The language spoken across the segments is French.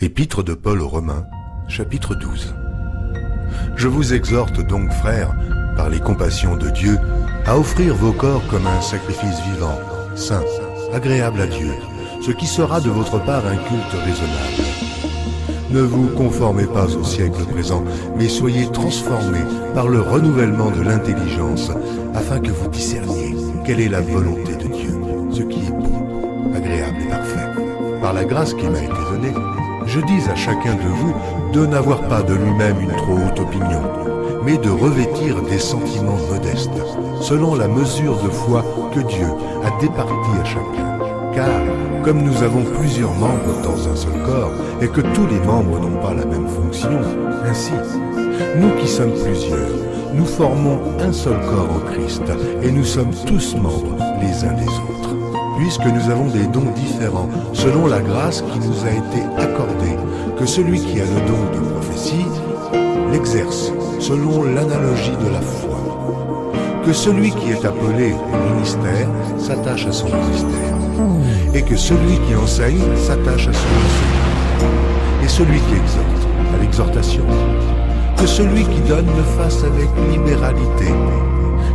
Épître de Paul aux Romains, chapitre 12. Je vous exhorte donc, frères, par les compassions de Dieu, à offrir vos corps comme un sacrifice vivant, saint, agréable à Dieu, ce qui sera de votre part un culte raisonnable. Ne vous conformez pas au siècle présent, mais soyez transformés par le renouvellement de l'intelligence, afin que vous discerniez quelle est la volonté de Dieu, ce qui est bon, agréable et parfait. Par la grâce qui m'a été donnée, je dis à chacun de vous de n'avoir pas de lui-même une trop haute opinion, mais de revêtir des sentiments modestes, selon la mesure de foi que Dieu a départie à chacun. Car, comme nous avons plusieurs membres dans un seul corps, et que tous les membres n'ont pas la même fonction, ainsi, nous qui sommes plusieurs, nous formons un seul corps en Christ, et nous sommes tous membres les uns des autres. Puisque nous avons des dons différents, selon la grâce qui nous a été accordée, que celui qui a le don de prophétie l'exerce selon l'analogie de la foi. Que celui qui est appelé au ministère s'attache à son ministère, et que celui qui enseigne s'attache à son enseignement, et celui qui exhorte à l'exhortation. Que celui qui donne le fasse avec libéralité,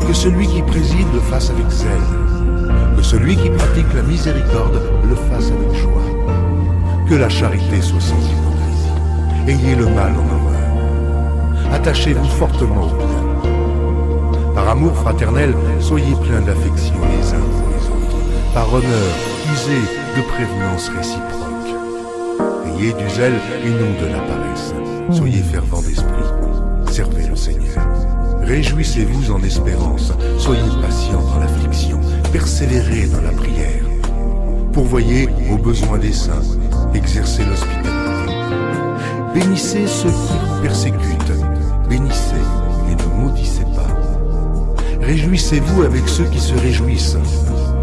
que celui qui préside le fasse avec zèle, que celui qui pratique la miséricorde le fasse avec joie. Que la charité soit sans hypocrisie. Ayez le mal en horreur. Attachez-vous fortement au bien. Par amour fraternel, soyez pleins d'affection les uns pour les autres. Par honneur, usez de prévenance réciproque. Ayez du zèle et non de la paresse. Soyez fervents d'esprit. Servez le Seigneur. Réjouissez-vous en espérance. Soyez patients dans l'affliction. Persévérez dans la prière. Pourvoyez aux besoins des saints. Exercez l'hospitalité. Bénissez ceux qui vous persécutent. Bénissez et ne maudissez pas. Réjouissez-vous avec ceux qui se réjouissent.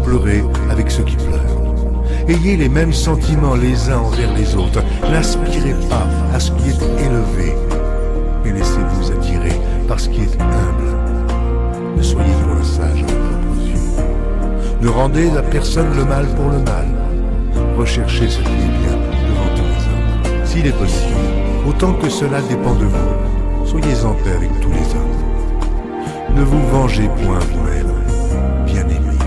Pleurez avec ceux qui pleurent. Ayez les mêmes sentiments les uns envers les autres. N'aspirez pas à ce qui est élevé, mais laissez-vous attirer par ce qui est humble. Ne soyez point sages à vos propres yeux. Ne rendez à personne le mal pour le mal. Recherchez ce qui est bien devant tous les hommes. S'il est possible, autant que cela dépend de vous, soyez en paix avec tous les hommes. Ne vous vengez point vous-même, bien-aimés,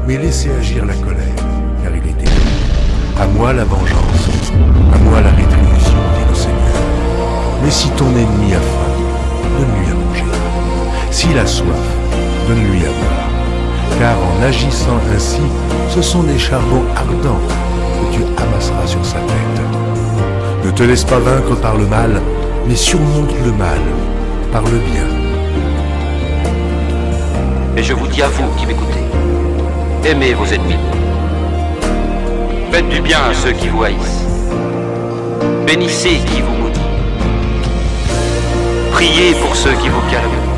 mais laissez agir la colère, car il est écrit. À moi la vengeance, à moi la rétribution, dit le Seigneur. Mais si ton ennemi a faim, donne-lui à manger. S'il a soif, donne-lui à boire. Car en agissant ainsi, ce sont des charbons ardents que tu amasseras sur sa tête. Ne te laisse pas vaincre par le mal, mais surmonte le mal par le bien. Et je vous dis à vous qui m'écoutez, aimez vos ennemis. Faites du bien à ceux qui vous haïssent. Bénissez qui vous maudit. Priez pour ceux qui vous calment.